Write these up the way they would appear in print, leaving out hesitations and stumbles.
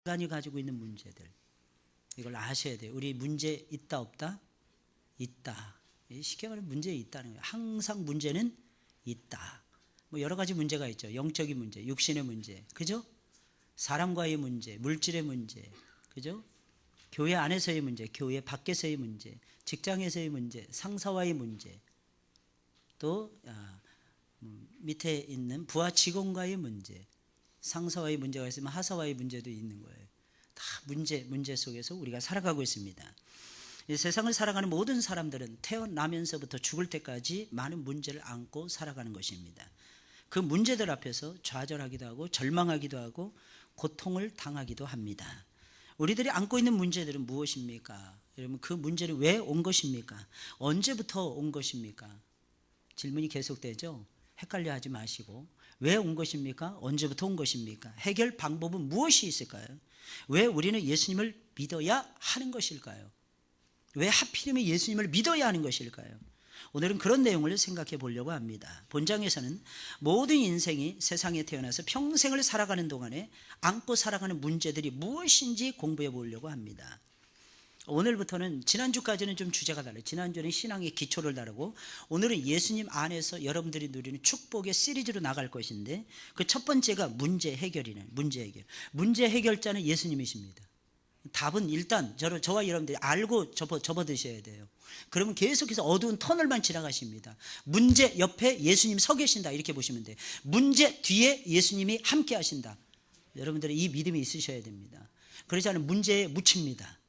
인간이 가지고 있는 문제들, 이걸 아셔야 돼요. 우리 문제 있다 없다? 있다. 쉽게 말하면 문제 있다는 거예요. 항상 문제는 있다. 뭐 여러 가지 문제가 있죠. 영적인 문제, 육신의 문제, 그죠? 사람과의 문제, 물질의 문제, 그죠? 교회 안에서의 문제, 교회 밖에서의 문제, 직장에서의 문제, 상사와의 문제, 또 밑에 있는 부하 직원과의 문제, 상사와의 문제가 있으면 하사와의 문제도 있는 거예요. 다 문제 속에서 우리가 살아가고 있습니다. 이 세상을 살아가는 모든 사람들은 태어나면서부터 죽을 때까지 많은 문제를 안고 살아가는 것입니다. 그 문제들 앞에서 좌절하기도 하고 절망하기도 하고 고통을 당하기도 합니다. 우리들이 안고 있는 문제들은 무엇입니까? 여러분, 그 문제는 왜 온 것입니까? 언제부터 온 것입니까? 질문이 계속되죠. 헷갈려 하지 마시고, 왜 온 것입니까? 언제부터 온 것입니까? 해결 방법은 무엇이 있을까요? 왜 우리는 예수님을 믿어야 하는 것일까요? 왜 하필이면 예수님을 믿어야 하는 것일까요? 오늘은 그런 내용을 생각해 보려고 합니다. 본장에서는 모든 인생이 세상에 태어나서 평생을 살아가는 동안에 안고 살아가는 문제들이 무엇인지 공부해 보려고 합니다. 오늘부터는, 지난주까지는 좀 주제가 달라요. 지난주는 신앙의 기초를 다루고, 오늘은 예수님 안에서 여러분들이 누리는 축복의 시리즈로 나갈 것인데, 그 첫 번째가 문제 해결이네. 문제 해결. 문제 해결자는 예수님이십니다. 답은 일단 저와 여러분들이 알고 접어 드셔야 돼요. 그러면 계속해서 어두운 터널만 지나가십니다. 문제 옆에 예수님 서 계신다, 이렇게 보시면 돼요. 문제 뒤에 예수님이 함께 하신다. 여러분들이 이 믿음이 있으셔야 됩니다. 그러지 않으면 문제에 묻힙니다.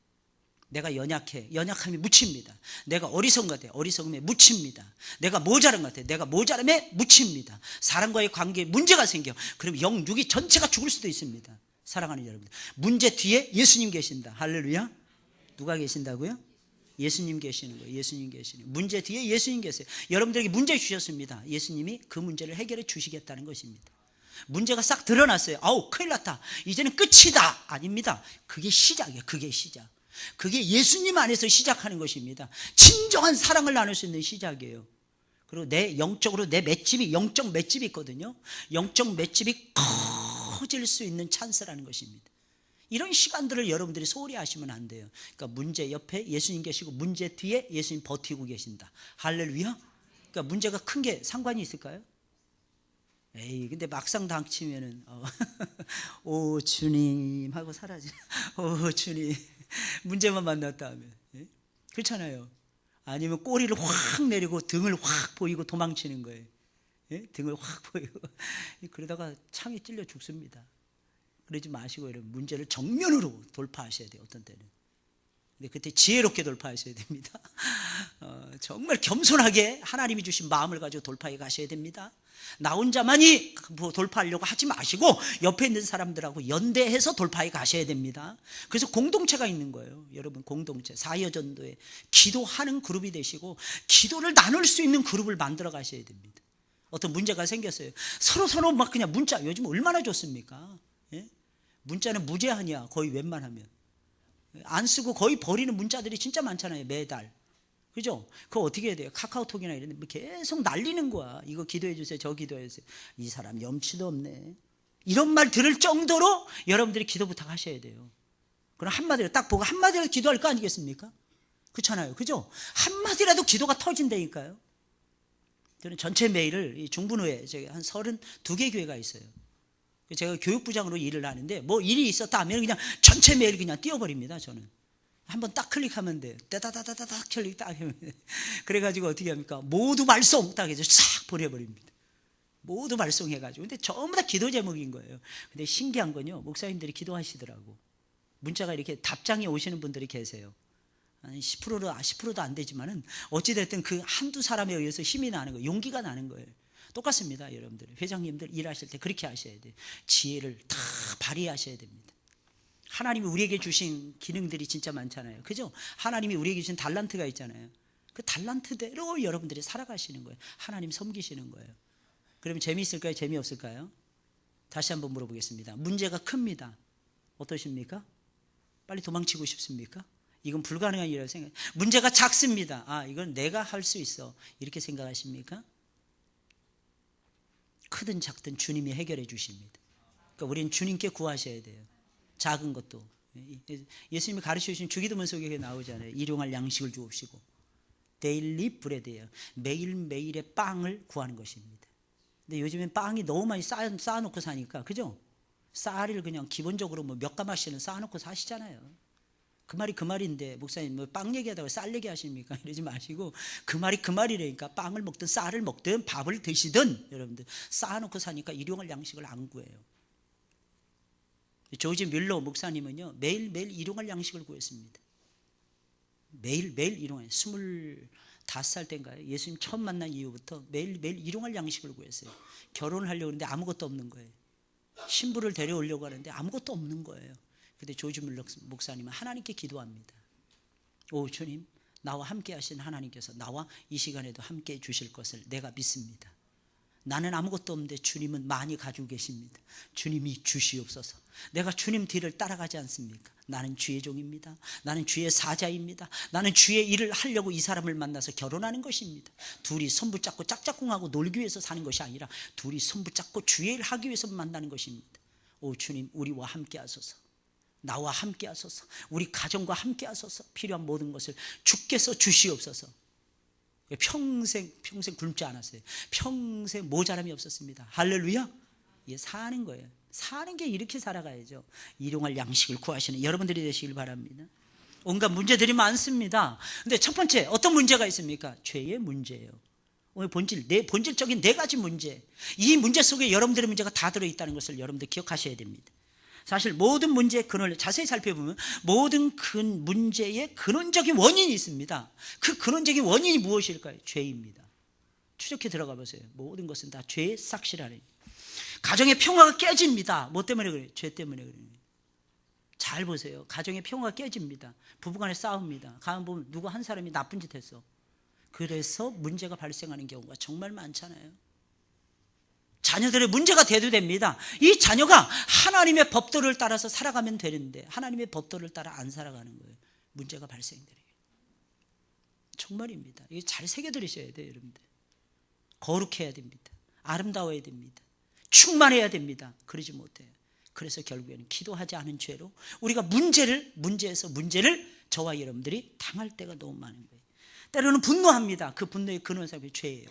내가 연약함이 묻힙니다. 내가 어리석은 것 같아요. 어리석음에 묻힙니다. 내가 모자란 것 같아요. 내가 모자람에 묻힙니다. 사람과의 관계에 문제가 생겨. 그럼 영육이 전체가 죽을 수도 있습니다. 사랑하는 여러분들, 문제 뒤에 예수님 계신다. 할렐루야. 누가 계신다고요? 예수님 계시는 거예요. 예수님 계시는 거예요. 문제 뒤에 예수님 계세요. 여러분들에게 문제 주셨습니다. 예수님이 그 문제를 해결해 주시겠다는 것입니다. 문제가 싹 드러났어요. 아우, 큰일 났다, 이제는 끝이다. 아닙니다. 그게 시작이에요. 그게 시작. 그게 예수님 안에서 시작하는 것입니다. 진정한 사랑을 나눌 수 있는 시작이에요. 그리고 내 영적으로 내 맷집이, 영적 맷집이 있거든요. 영적 맷집이 커질 수 있는 찬스라는 것입니다. 이런 시간들을 여러분들이 소홀히 하시면 안 돼요. 그러니까 문제 옆에 예수님 계시고 문제 뒤에 예수님 버티고 계신다. 할렐루야. 그러니까 문제가 큰 게 상관이 있을까요? 에이, 근데 막상 닥치면은 오 주님 하고 사라져. 오 주님, 문제만 만났다 하면, 예? 그렇잖아요. 아니면 꼬리를 확 내리고 등을 확 보이고 도망치는 거예요. 예? 등을 확 보이고 그러다가 창에 찔려 죽습니다. 그러지 마시고 여러분, 문제를 정면으로 돌파하셔야 돼요. 어떤 때는. 근데 그때 지혜롭게 돌파하셔야 됩니다. 정말 겸손하게 하나님이 주신 마음을 가지고 돌파해 가셔야 됩니다. 나 혼자만이 돌파하려고 하지 마시고 옆에 있는 사람들하고 연대해서 돌파해 가셔야 됩니다. 그래서 공동체가 있는 거예요. 여러분, 공동체, 사여전도에 기도하는 그룹이 되시고 기도를 나눌 수 있는 그룹을 만들어 가셔야 됩니다. 어떤 문제가 생겼어요. 서로 막 그냥 문자, 요즘 얼마나 좋습니까? 예? 문자는 무제한이야. 거의 웬만하면 안 쓰고 거의 버리는 문자들이 진짜 많잖아요. 매달. 그죠? 그거 어떻게 해야 돼요? 카카오톡이나 이런 데 계속 날리는 거야. 이거 기도해 주세요, 저 기도해 주세요. 이 사람 염치도 없네, 이런 말 들을 정도로 여러분들이 기도 부탁하셔야 돼요. 그럼 한마디로 딱 보고 한마디라도 기도할 거 아니겠습니까? 그렇잖아요. 그죠? 한마디라도 기도가 터진다니까요. 저는 전체 메일을 중분호에 한 32개 교회가 있어요. 제가 교육부장으로 일을 하는데 뭐 일이 있었다 하면 그냥 전체 메일 그냥 띄워버립니다. 저는 한번 딱 클릭하면 돼요. 따다다다닥 클릭 딱 하면. 그래가지고 어떻게 합니까? 모두 발송 딱 해서 싹 보내버립니다. 모두 발송해가지고. 근데 전부 다 기도 제목인 거예요. 근데 신기한 건요, 목사님들이 기도하시더라고. 문자가 이렇게 답장이 오시는 분들이 계세요. 10%도 안 되지만은 어찌됐든 그 한두 사람에 의해서 힘이 나는 거예요. 용기가 나는 거예요. 똑같습니다. 여러분들, 회장님들 일하실 때 그렇게 하셔야 돼요. 지혜를 다 발휘하셔야 됩니다. 하나님이 우리에게 주신 기능들이 진짜 많잖아요. 그죠? 하나님이 우리에게 주신 달란트가 있잖아요. 그 달란트대로 여러분들이 살아가시는 거예요. 하나님 섬기시는 거예요. 그러면 재미있을까요? 재미없을까요? 다시 한번 물어보겠습니다. 문제가 큽니다. 어떠십니까? 빨리 도망치고 싶습니까? 이건 불가능한 일이라고 생각해요. 문제가 작습니다. 아, 이건 내가 할 수 있어, 이렇게 생각하십니까? 크든 작든 주님이 해결해 주십니다. 그러니까 우리는 주님께 구하셔야 돼요. 작은 것도. 예수님이 가르쳐 주신 주기도문 속에 나오잖아요. 일용할 양식을 주옵시고. 데일리 브레드예요. 매일매일의 빵을 구하는 것입니다. 근데 요즘엔 빵이 너무 많이 쌓아놓고 사니까, 그죠? 쌀을 그냥 기본적으로 뭐 몇 가마씩은 쌓아놓고 사시잖아요. 그 말이 그 말인데, 목사님 뭐 빵 얘기하다가 쌀 얘기 하십니까? 이러지 마시고, 그 말이 그 말이라니까. 빵을 먹든 쌀을 먹든 밥을 드시든 여러분들 쌓아놓고 사니까 일용할 양식을 안 구해요. 조지 뮬러 목사님은요, 매일매일 일용할 양식을 구했습니다. 매일매일 일용할, 25살 때인가요? 예수님 처음 만난 이후부터 매일매일 일용할 양식을 구했어요. 결혼을 하려고 하는데 아무것도 없는 거예요. 신부를 데려오려고 하는데 아무것도 없는 거예요. 근데 조지 뮬러 목사님은 하나님께 기도합니다. 오 주님, 나와 함께 하신 하나님께서 나와 이 시간에도 함께 해 주실 것을 내가 믿습니다. 나는 아무것도 없는데 주님은 많이 가지고 계십니다. 주님이 주시옵소서. 내가 주님 뒤를 따라가지 않습니까? 나는 주의 종입니다. 나는 주의 사자입니다. 나는 주의 일을 하려고 이 사람을 만나서 결혼하는 것입니다. 둘이 손 붙잡고 짝짝꿍하고 놀기 위해서 사는 것이 아니라 둘이 손 붙잡고 주의 일을 하기 위해서 만나는 것입니다. 오 주님, 우리와 함께 하소서. 나와 함께 하소서. 우리 가정과 함께 하소서. 필요한 모든 것을 주께서 주시옵소서. 평생 굶지 않았어요. 평생 모자람이 없었습니다. 할렐루야. 예, 사는 거예요. 사는 게 이렇게 살아가야죠. 일용할 양식을 구하시는 여러분들이 되시길 바랍니다. 온갖 문제들이 많습니다. 근데 첫 번째 어떤 문제가 있습니까? 죄의 문제예요. 오늘 본질적인 네 가지 문제. 이 문제 속에 여러분들의 문제가 다 들어있다는 것을 여러분들 기억하셔야 됩니다. 사실 모든 문제의 근원을 자세히 살펴보면 모든 문제의 근원적인 원인이 있습니다. 그 근원적인 원인이 무엇일까요? 죄입니다. 추적해 들어가 보세요. 모든 것은 다 죄의 삭시라는. 가정의 평화가 깨집니다. 뭐 때문에 그래요? 죄 때문에 그래요. 잘 보세요. 가정의 평화가 깨집니다. 부부간에 싸웁니다. 가만 보면 누구 한 사람이 나쁜 짓 했어. 그래서 문제가 발생하는 경우가 정말 많잖아요. 자녀들의 문제가 대두됩니다. 이 자녀가 하나님의 법도를 따라서 살아가면 되는데 하나님의 법도를 따라 안 살아가는 거예요. 문제가 발생되는 거예요. 정말입니다. 이거 잘 새겨들으셔야 돼요, 여러분들. 거룩해야 됩니다. 아름다워야 됩니다. 충만해야 됩니다. 그러지 못해요. 그래서 결국에는 기도하지 않은 죄로 우리가 문제에서 문제를 저와 여러분들이 당할 때가 너무 많은 거예요. 때로는 분노합니다. 그 분노의 근원 사람이 죄예요.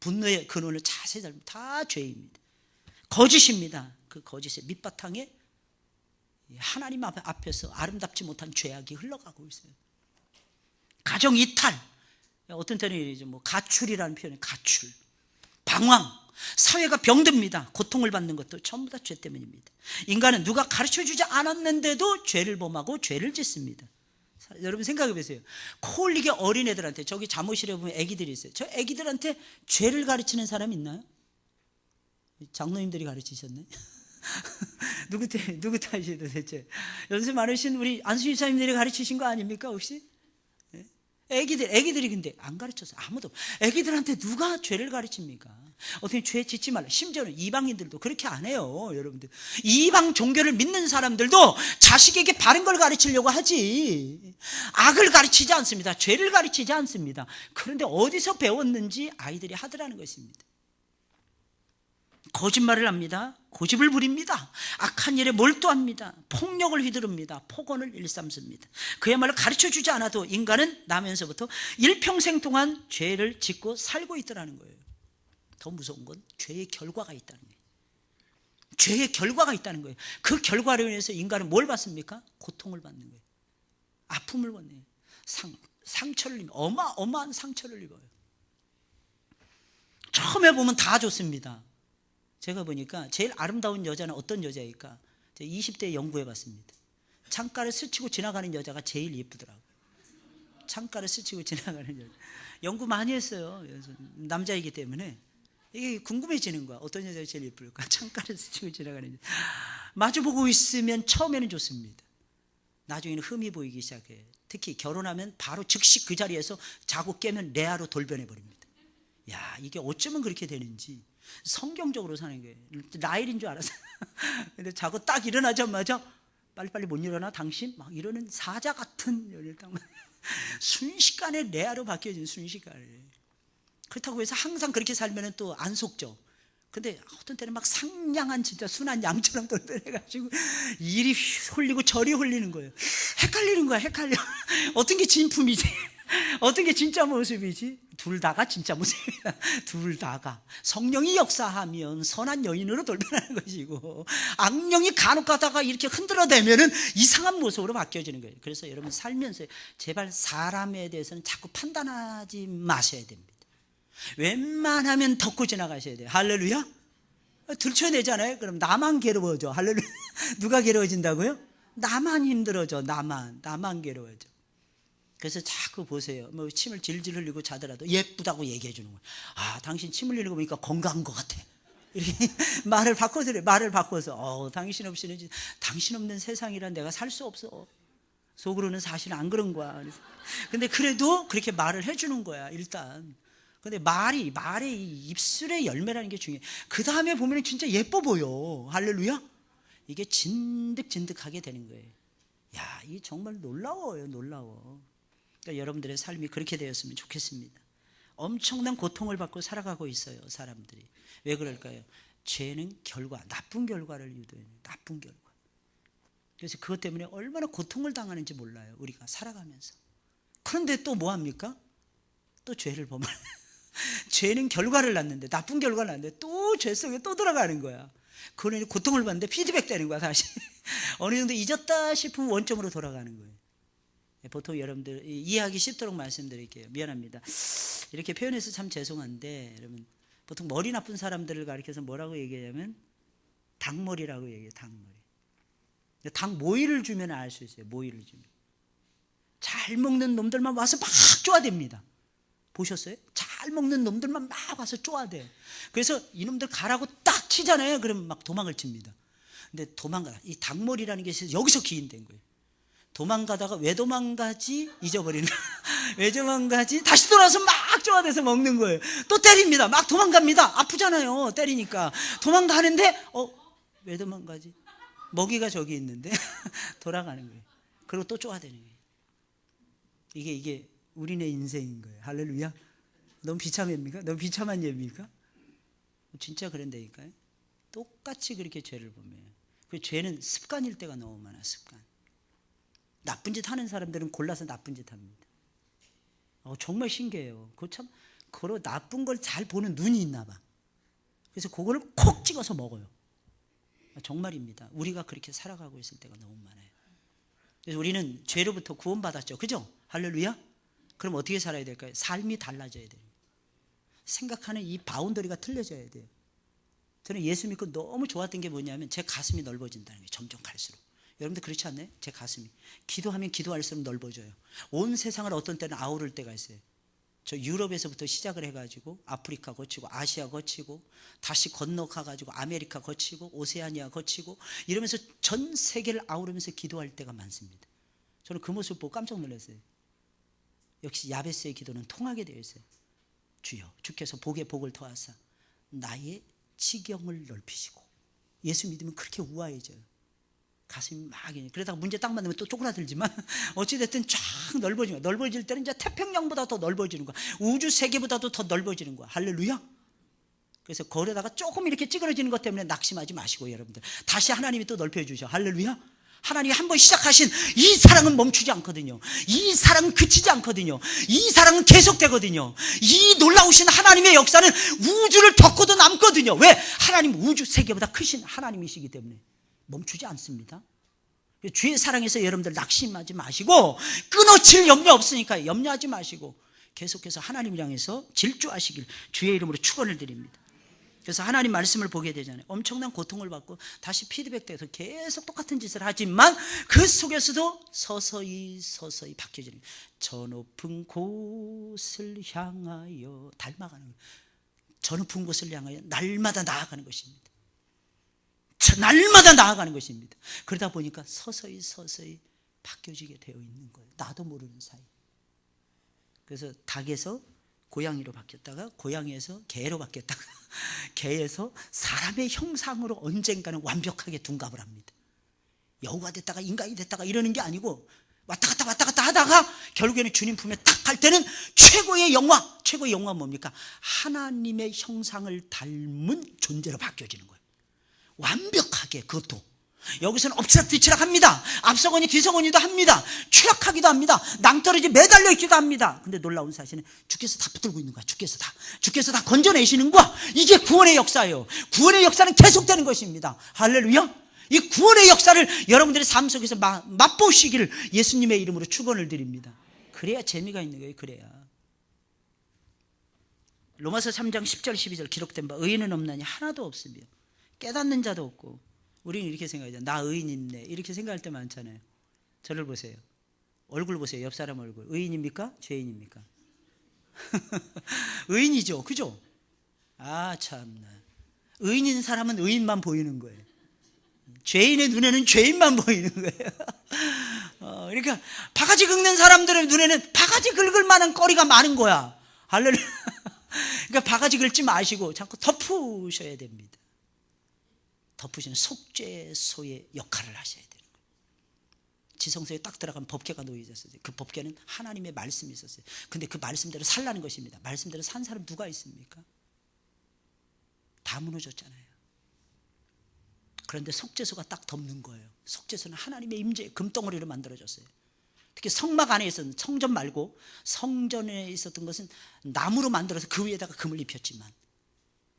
분노의 근원을 자세히 살면 다 죄입니다. 거짓입니다. 그 거짓의 밑바탕에 하나님 앞에서 아름답지 못한 죄악이 흘러가고 있어요. 가정 이탈, 어떤 때는 뭐 가출이라는 표현이 가출, 방황, 사회가 병듭니다. 고통을 받는 것도 전부 다 죄 때문입니다. 인간은 누가 가르쳐주지 않았는데도 죄를 범하고 죄를 짓습니다. 여러분 생각해 보세요. 코 흘리게 어린애들한테, 저기 잠옷실에 보면 애기들이 있어요. 저 애기들한테 죄를 가르치는 사람 있나요? 장로님들이 가르치셨네. 누구 탓이에요 도대체? 연세 많으신 우리 안수희 사님들이 가르치신 거 아닙니까 혹시? 애기들이 근데 안 가르쳐서 아무도. 애기들한테 누가 죄를 가르칩니까? 어떻게 죄 짓지 말라. 심지어는 이방인들도 그렇게 안 해요. 여러분들 이방 종교를 믿는 사람들도 자식에게 바른 걸 가르치려고 하지 악을 가르치지 않습니다. 죄를 가르치지 않습니다. 그런데 어디서 배웠는지 아이들이 하더라는 것입니다. 거짓말을 합니다. 고집을 부립니다. 악한 일에 몰두합니다. 폭력을 휘두릅니다. 폭언을 일삼습니다. 그야말로 가르쳐주지 않아도 인간은 나면서부터 일평생 동안 죄를 짓고 살고 있더라는 거예요. 더 무서운 건 죄의 결과가 있다는 거예요. 죄의 결과가 있다는 거예요. 그 결과로 인해서 인간은 뭘 받습니까? 고통을 받는 거예요. 아픔을 받네요. 상처를 입어요. 어마어마한 상처를 입어요. 처음에 보면 다 좋습니다. 제가 보니까 제일 아름다운 여자는 어떤 여자일까? 제가 20대에 연구해 봤습니다. 창가를 스치고 지나가는 여자가 제일 예쁘더라고요. 창가를 스치고 지나가는 여자. 연구 많이 했어요. 남자이기 때문에 이게 궁금해지는 거야. 어떤 여자가 제일 예쁠까? 창가를 스치고 지나가는 여자. 마주보고 있으면 처음에는 좋습니다. 나중에는 흠이 보이기 시작해요. 특히 결혼하면 바로 즉시 그 자리에서 자고 깨면 레아로 돌변해 버립니다. 야, 이게 어쩌면 그렇게 되는지. 성경적으로 사는 거예요. 라일인 줄 알았어요. 근데 자고 딱 일어나자마자 빨리빨리 못 일어나 당신? 막 이러는 사자 같은 순식간에 레아로 바뀌어진 순식간에. 그렇다고 해서 항상 그렇게 살면 또 안 속죠. 근데 어떤 때는 막 상냥한 진짜 순한 양처럼 돌변해가지고 이리 홀리고 저리 홀리는 거예요. 헷갈리는 거야, 헷갈려. 어떤 게 진품이지? 어떤 게 진짜 모습이지? 둘 다가 진짜 모습이야. 둘 다가 성령이 역사하면 선한 여인으로 돌변하는 것이고, 악령이 간혹 가다가 이렇게 흔들어대면은 이상한 모습으로 바뀌어지는 거예요. 그래서 여러분 살면서 제발 사람에 대해서는 자꾸 판단하지 마셔야 됩니다. 웬만하면 덮고 지나가셔야 돼요. 할렐루야. 들춰내잖아요. 그럼 나만 괴로워져. 할렐루야. 누가 괴로워진다고요? 나만 힘들어져. 나만 괴로워져. 그래서 자꾸 보세요. 뭐 침을 질질 흘리고 자더라도 예쁘다고 얘기해 주는 거예요. 아, 당신 침 흘리는 거 보니까 건강한 것 같아. 이렇게 말을 바꿔드려요. 말을 바꿔서 당신 없이는, 당신 없는 세상이란 내가 살 수 없어. 속으로는 사실 안 그런 거야. 근데 그래도 그렇게 말을 해주는 거야, 일단. 근데 말의 이 입술의 열매라는 게 중요해. 그 다음에 보면 진짜 예뻐 보여. 할렐루야. 이게 진득진득하게 되는 거예요. 야, 이게 정말 놀라워요. 놀라워. 그러니까 여러분들의 삶이 그렇게 되었으면 좋겠습니다. 엄청난 고통을 받고 살아가고 있어요, 사람들이. 왜 그럴까요? 죄는 나쁜 결과를 유도해요. 나쁜 결과. 그래서 그것 때문에 얼마나 고통을 당하는지 몰라요, 우리가 살아가면서. 그런데 또 뭐합니까? 또 죄를 범하는. 죄는 결과를 낳는데, 나쁜 결과를 낳는데 또 죄 속에 또 들어가는 거야. 그러니 고통을 받는데 피드백 되는 거야, 다시. 어느 정도 잊었다 싶으면 원점으로 돌아가는 거예요. 보통 여러분들 이해하기 쉽도록 말씀드릴게요. 미안합니다. 이렇게 표현해서 참 죄송한데, 여러분, 보통 머리 나쁜 사람들을 가리켜서 뭐라고 얘기하냐면 닭머리라고 얘기해요. 닭머리. 닭 모이를 주면 알 수 있어요. 모이를 주면. 잘 먹는 놈들만 와서 막 쪼아댑니다. 보셨어요? 잘 먹는 놈들만 막 와서 쪼아대. 그래서 이놈들 가라고 딱 치잖아요. 그러면 막 도망을 칩니다. 근데 이 닭머리라는 게 있어서 여기서 기인된 거예요. 도망가다가 왜 도망가지? 잊어버리는 거예요. 왜 도망가지? 다시 돌아와서 막 쪼아대서 먹는 거예요. 또 때립니다. 막 도망갑니다. 아프잖아요, 때리니까. 도망가는데 왜 도망가지? 먹이가 저기 있는데. 돌아가는 거예요. 그리고 또 쪼아대는 거예요. 이게 우리네 인생인 거예요. 할렐루야. 너무 비참합니까? 너무 비참한 예입니까? 진짜 그런다니까요. 똑같이 그렇게 죄를 보면, 그 죄는 습관일 때가 너무 많아. 습관. 나쁜 짓 하는 사람들은 골라서 나쁜 짓 합니다. 정말 신기해요. 참 그런 나쁜 걸 잘 보는 눈이 있나 봐. 그래서 그거를 콕 찍어서 먹어요. 정말입니다. 우리가 그렇게 살아가고 있을 때가 너무 많아요. 그래서 우리는 죄로부터 구원받았죠. 그죠? 할렐루야. 그럼 어떻게 살아야 될까요? 삶이 달라져야 돼요. 생각하는 이 바운더리가 틀려져야 돼요. 저는 예수 믿고 너무 좋았던 게 뭐냐면 제 가슴이 넓어진다는 거예요. 점점 갈수록. 여러분들 그렇지 않나요? 제 가슴이. 기도하면 기도할수록 넓어져요. 온 세상을 어떤 때는 아우를 때가 있어요. 저 유럽에서부터 시작을 해가지고 아프리카 거치고 아시아 거치고 다시 건너가가지고 아메리카 거치고 오세아니아 거치고 이러면서 전 세계를 아우르면서 기도할 때가 많습니다. 저는 그 모습 보고 깜짝 놀랐어요. 역시 야베스의 기도는 통하게 되어 있어요. 주여, 주께서 복에 복을 더하사 나의 지경을 넓히시고. 예수 믿으면 그렇게 우아해져요. 가슴이 막. 그러다가 문제 딱 만나면 또 쪼그라들지만 어찌됐든 쫙 넓어지는 거야. 넓어질 때는 이제 태평양보다 더 넓어지는 거야. 우주 세계보다도 더 넓어지는 거야. 할렐루야. 그래서 걸어다가 조금 이렇게 찌그러지는 것 때문에 낙심하지 마시고, 여러분들 다시 하나님이 또 넓혀주셔. 할렐루야. 하나님이 한번 시작하신 이 사랑은 멈추지 않거든요. 이 사랑은 그치지 않거든요. 이 사랑은 계속되거든요. 이 놀라우신 하나님의 역사는 우주를 덮고도 남거든요. 왜? 하나님 우주 세계보다 크신 하나님이시기 때문에 멈추지 않습니다. 주의 사랑에서 여러분들 낙심하지 마시고, 끊어질 염려 없으니까 염려하지 마시고 계속해서 하나님을 향해서 질주하시길 주의 이름으로 축원을 드립니다. 그래서 하나님 말씀을 보게 되잖아요. 엄청난 고통을 받고 다시 피드백돼서 계속 똑같은 짓을 하지만 그 속에서도 서서히 바뀌어지는 거예요. 저 높은 곳을 향하여 닮아가는 거예요. 저 높은 곳을 향하여 날마다 나아가는 것입니다. 날마다 나아가는 것입니다. 그러다 보니까 서서히 바뀌어지게 되어 있는 거예요. 나도 모르는 사이. 그래서 닭에서 고양이로 바뀌었다가 고양이에서 개로 바뀌었다가 개에서 사람의 형상으로 언젠가는 완벽하게 둔갑을 합니다. 여우가 됐다가 인간이 됐다가 이러는 게 아니고 왔다 갔다 하다가 결국에는 주님 품에 딱 갈 때는 최고의 영화가 뭡니까? 하나님의 형상을 닮은 존재로 바뀌어지는 거예요. 완벽하게. 그것도 여기서는 엎치락뒤치락 합니다. 앞서거니 뒤서거니도 합니다. 추락하기도 합니다. 낭떠러지 매달려 있기도 합니다. 근데 놀라운 사실은 주께서 다 붙들고 있는 거야. 주께서 다 건져내시는 거야. 이게 구원의 역사예요. 구원의 역사는 계속되는 것입니다. 할렐루야. 이 구원의 역사를 여러분들의 삶 속에서 맛보시기를 예수님의 이름으로 축원을 드립니다. 그래야 재미가 있는 거예요. 그래야. 로마서 3장 10절 12절 기록된 바 의인은 없나니 하나도 없으며 깨닫는 자도 없고. 우리는 이렇게 생각하죠. 나 의인이네 이렇게 생각할 때 많잖아요. 저를 보세요. 얼굴 보세요. 옆 사람 얼굴. 의인입니까? 죄인입니까? 의인이죠. 그죠? 아 참나. 의인인 사람은 의인만 보이는 거예요. 죄인의 눈에는 죄인만 보이는 거예요. 그러니까 바가지 긁는 사람들의 눈에는 바가지 긁을 만한 거리가 많은 거야. 할렐루야. 그러니까 바가지 긁지 마시고 자꾸 덮으셔야 됩니다. 덮으시는 속죄소의 역할을 하셔야 되는 거예요. 지성소에 딱 들어가면 법궤가 놓여졌어요. 그 법궤는 하나님의 말씀이 있었어요. 근데 그 말씀대로 살라는 것입니다. 말씀대로 산 사람 누가 있습니까? 다 무너졌잖아요. 그런데 속죄소가 딱 덮는 거예요. 속죄소는 하나님의 임재 금덩어리로 만들어졌어요. 특히 성막 안에 있었던 성전 말고 성전에 있었던 것은 나무로 만들어서 그 위에다가 금을 입혔지만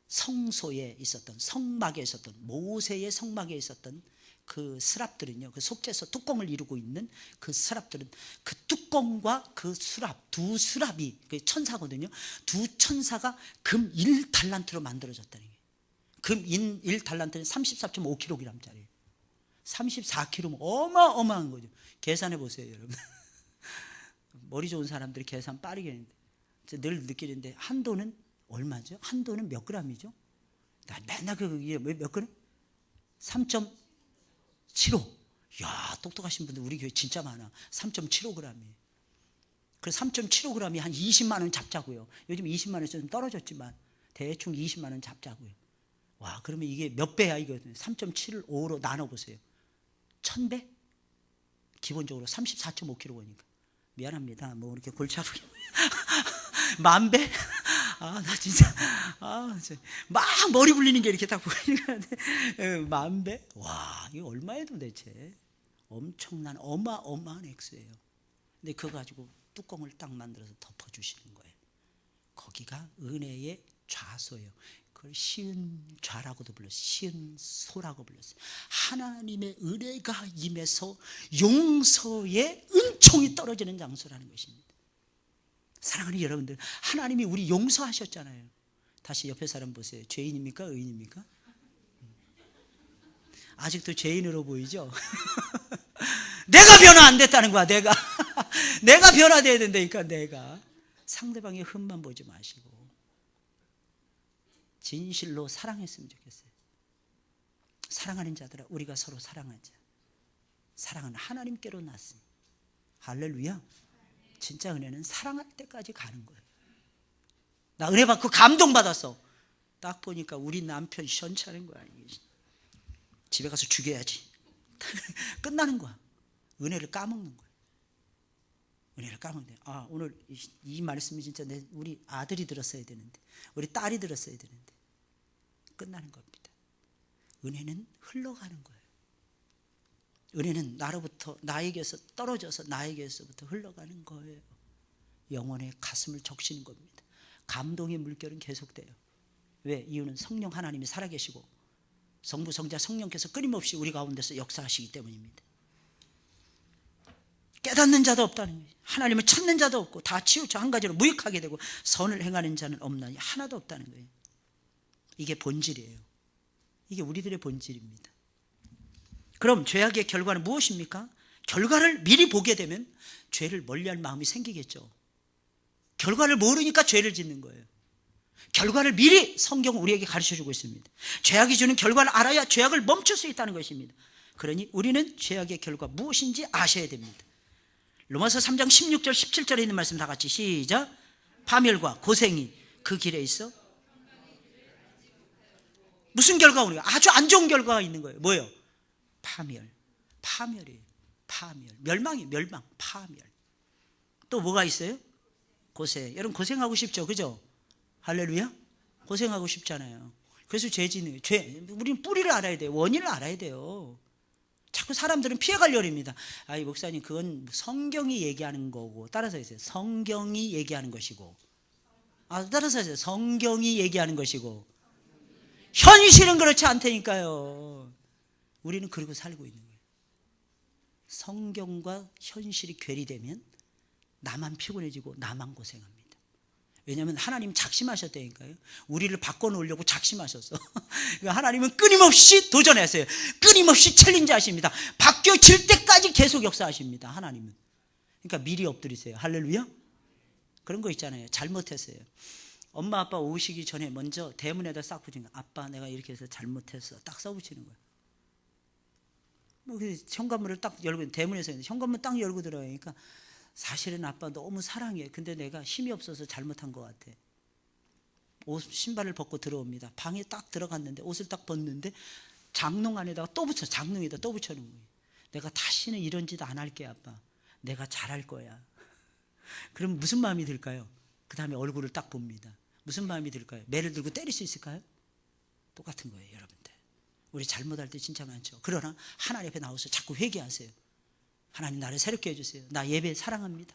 성소에 있었던 성막에 있었던 모세의 성막에 있었던 그 스랍들은요, 그 속죄소 뚜껑을 이루고 있는 그 스랍들은 그 뚜껑과 그 수랍 두 수랍이 그 천사거든요. 두 천사가 금 1달란트로 만들어졌다는 거예요. 금 1달란트는 34.5kg짜리예요. 34kg면 어마어마한 거죠. 계산해 보세요, 여러분. 머리 좋은 사람들이 계산 빠르게 했는데 늘 느끼는데 한도는 얼마죠? 한도는 몇 g이죠? 나 맨날 그게 몇 g? 3.75. 야, 똑똑하신 분들 우리 교회 진짜 많아. 3.75g이에요. 그래서 3.75g이 한 20만 원 잡자고요. 요즘 20만 원에서 좀 떨어졌지만 대충 20만 원 잡자고요. 와, 그러면 이게 몇 배야 이거? 3.75로 나눠보세요. 1000배? 기본적으로 34.5kg니까. 미안합니다. 뭐 이렇게 골치 아프게. 10,000배? 아, 나 진짜, 막 머리 굴리는 게 이렇게 딱 보이니까. 10,000배? 와, 이거 얼마예요 도대체? 엄청난 어마어마한 액수예요. 근데 그거 가지고 뚜껑을 딱 만들어서 덮어주시는 거예요. 거기가 은혜의 좌소예요. 그걸 시은 좌라고도 불렀어요. 시은 소라고 불렀어요. 하나님의 은혜가 임해서 용서의 은총이 떨어지는 장소라는 것입니다. 사랑하는 여러분들, 하나님이 우리 용서하셨잖아요. 다시 옆에 사람 보세요. 죄인입니까? 의인입니까? 아직도 죄인으로 보이죠? 내가 변화 안 됐다는 거야. 내가 변화돼야 된다니까. 내가 상대방의 흠만 보지 마시고 진실로 사랑했으면 좋겠어요. 사랑하는 자들아, 우리가 서로 사랑하자. 사랑은 하나님께로 났으니. 할렐루야. 진짜 은혜는 사랑할 때까지 가는 거예요. 나 은혜 받고 감동받았어. 딱 보니까 우리 남편 시원찮은 거야. 집에 가서 죽여야지. 끝나는 거야. 은혜를 까먹는 거야. 은혜를 까먹는 거야. 아, 오늘 이 말씀이 진짜 우리 아들이 들었어야 되는데, 우리 딸이 들었어야 되는데. 끝나는 겁니다. 은혜는 흘러가는 거예요. 은혜는 나에게서 떨어져서 나에게서부터 흘러가는 거예요. 영혼의 가슴을 적시는 겁니다. 감동의 물결은 계속돼요. 왜? 이유는 성령 하나님이 살아계시고 성부, 성자, 성령께서 끊임없이 우리 가운데서 역사하시기 때문입니다. 깨닫는 자도 없다는 거예요. 하나님을 찾는 자도 없고 다 치우쳐 한 가지로 무익하게 되고 선을 행하는 자는 없나니 하나도 없다는 거예요. 이게 본질이에요. 이게 우리들의 본질입니다. 그럼 죄악의 결과는 무엇입니까? 결과를 미리 보게 되면 죄를 멀리할 마음이 생기겠죠. 결과를 모르니까 죄를 짓는 거예요. 결과를 미리 성경은 우리에게 가르쳐주고 있습니다. 죄악이 주는 결과를 알아야 죄악을 멈출 수 있다는 것입니다. 그러니 우리는 죄악의 결과 무엇인지 아셔야 됩니다. 로마서 3장 16절 17절에 있는 말씀 다 같이 시작. 파멸과 고생이 그 길에 있어. 무슨 결과가 오는가? 아주 안 좋은 결과가 있는 거예요. 뭐예요? 파멸이에요. 파멸. 멸망이 멸망, 파멸. 또 뭐가 있어요? 고생. 여러분 고생하고 싶죠? 그죠? 할렐루야? 고생하고 싶잖아요. 그래서 우리는 뿌리를 알아야 돼요. 원인을 알아야 돼요. 자꾸 사람들은 피해가려고 합니다. 아이 목사님 그건 성경이 얘기하는 거고, 따라서 있어요. 성경이 얘기하는 것이고, 따라서 있어요. 성경이 얘기하는 것이고, 현실은 그렇지 않다니까요. 우리는 그러고 살고 있는 거예요. 성경과 현실이 괴리되면 나만 피곤해지고 나만 고생합니다. 왜냐하면 하나님 작심하셨다니까요. 우리를 바꿔놓으려고 작심하셨어. 그러니까 하나님은 끊임없이 도전하세요. 끊임없이 챌린지 하십니다. 바뀌어질 때까지 계속 역사하십니다. 하나님은. 그러니까 미리 엎드리세요. 할렐루야. 그런 거 있잖아요. 잘못했어요. 엄마 아빠 오시기 전에 먼저 대문에다 싹 붙이는 거예요. 아빠 내가 이렇게 해서 잘못했어. 딱 써붙이는 거예요. 현관문을 딱 열고, 대문에서 현관문 딱 열고 들어가니까 사실은 아빠 너무 사랑해. 근데 내가 힘이 없어서 잘못한 것 같아. 신발을 벗고 들어옵니다. 방에 딱 들어갔는데 옷을 딱 벗는데 장롱 안에다가 또 붙여, 장롱에다 또 붙여놓은 거예요. 내가 다시는 이런 짓 안 할게 아빠. 내가 잘할 거야. 그럼 무슨 마음이 들까요? 그 다음에 얼굴을 딱 봅니다. 무슨 마음이 들까요? 매를 들고 때릴 수 있을까요? 똑같은 거예요, 여러분들. 우리 잘못할 때 진짜 많죠. 그러나 하나님 앞에 나와서 자꾸 회개하세요. 하나님 나를 새롭게 해주세요. 나 예배 사랑합니다.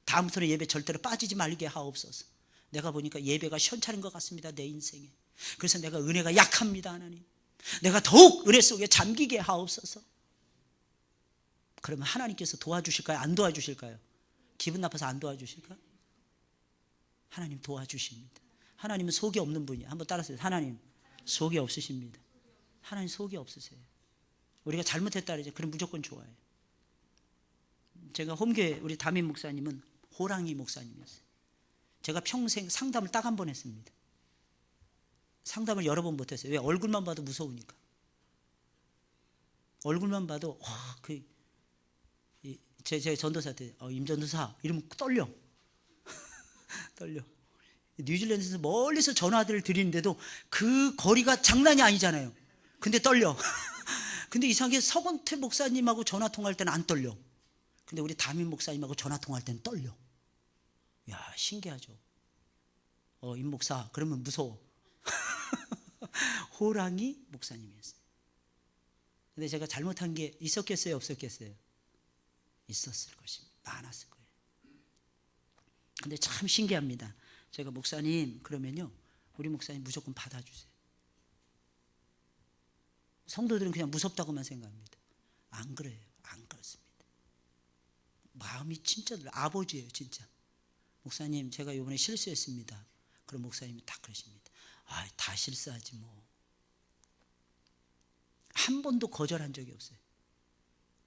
다음부터는 예배 절대로 빠지지 말게 하옵소서. 내가 보니까 예배가 현찮은 것 같습니다. 내 인생에. 그래서 내가 은혜가 약합니다. 하나님. 내가 더욱 은혜 속에 잠기게 하옵소서. 그러면 하나님께서 도와주실까요? 안 도와주실까요? 기분 나빠서 안 도와주실까요? 하나님 도와주십니다. 하나님은 속이 없는 분이에요. 한번 따라하세요. 하나님 속이 없으십니다. 하나님 속이 없으세요. 우리가 잘못했다 그러죠. 그럼 무조건 좋아해요. 제가 홈교회 우리 담임 목사님은 호랑이 목사님이었어요. 제가 평생 상담을 딱 한 번 했습니다. 상담을 여러 번 못했어요. 왜? 얼굴만 봐도 무서우니까. 얼굴만 봐도 제 전도사한테 임전도사 이러면 떨려. 떨려. 뉴질랜드에서 멀리서 전화들을 드리는데도 그 거리가 장난이 아니잖아요. 근데 떨려. 근데 이상하게 서건태 목사님하고 전화 통화할 때는 안 떨려. 근데 우리 담임 목사님하고 전화 통화할 때는 떨려. 야, 신기하죠. 임 목사 그러면 무서워. 호랑이 목사님이었어요. 근데 제가 잘못한 게 있었겠어요, 없었겠어요? 있었을 것입니다. 많았을 거예요. 근데 참 신기합니다. 제가 목사님 그러면요, 우리 목사님 무조건 받아주세요. 성도들은 그냥 무섭다고만 생각합니다. 안 그래요. 안 그렇습니다. 마음이 진짜 아버지예요, 진짜. 목사님 제가 이번에 실수했습니다. 그럼 목사님이 딱 그러십니다. 다 실수하지 뭐. 한 번도 거절한 적이 없어요.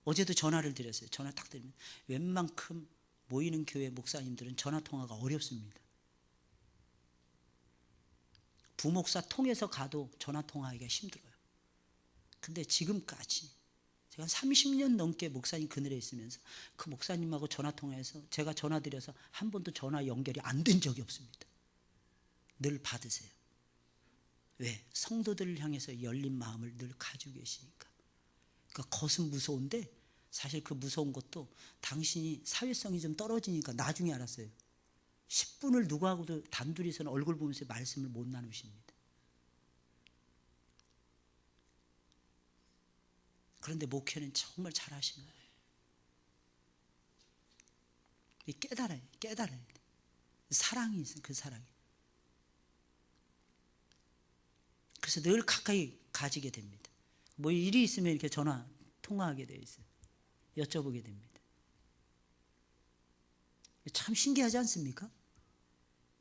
어제도 전화를 드렸어요. 전화 딱 드리면 웬만큼 모이는 교회 목사님들은 전화 통화가 어렵습니다. 부목사 통해서 가도 전화 통화하기가 힘들어요. 근데 지금까지 제가 30년 넘게 목사님 그늘에 있으면서 그 목사님하고 전화 통화해서 제가 전화 드려서 한 번도 전화 연결이 안 된 적이 없습니다. 늘 받으세요. 왜? 성도들을 향해서 열린 마음을 늘 가지고 계시니까. 그러니까 겉은 무서운데 사실 그 무서운 것도 당신이 사회성이 좀 떨어지니까 나중에 알았어요. 10분을 누구하고도 단둘이서는 얼굴 보면서 말씀을 못 나누십니다. 그런데 목회는 정말 잘하시는 거예요. 깨달아야 돼. 사랑이 있어요. 그 사랑이. 그래서 늘 가까이 가지게 됩니다. 뭐 일이 있으면 이렇게 전화 통화하게 되어 있어요. 여쭤보게 됩니다. 참 신기하지 않습니까?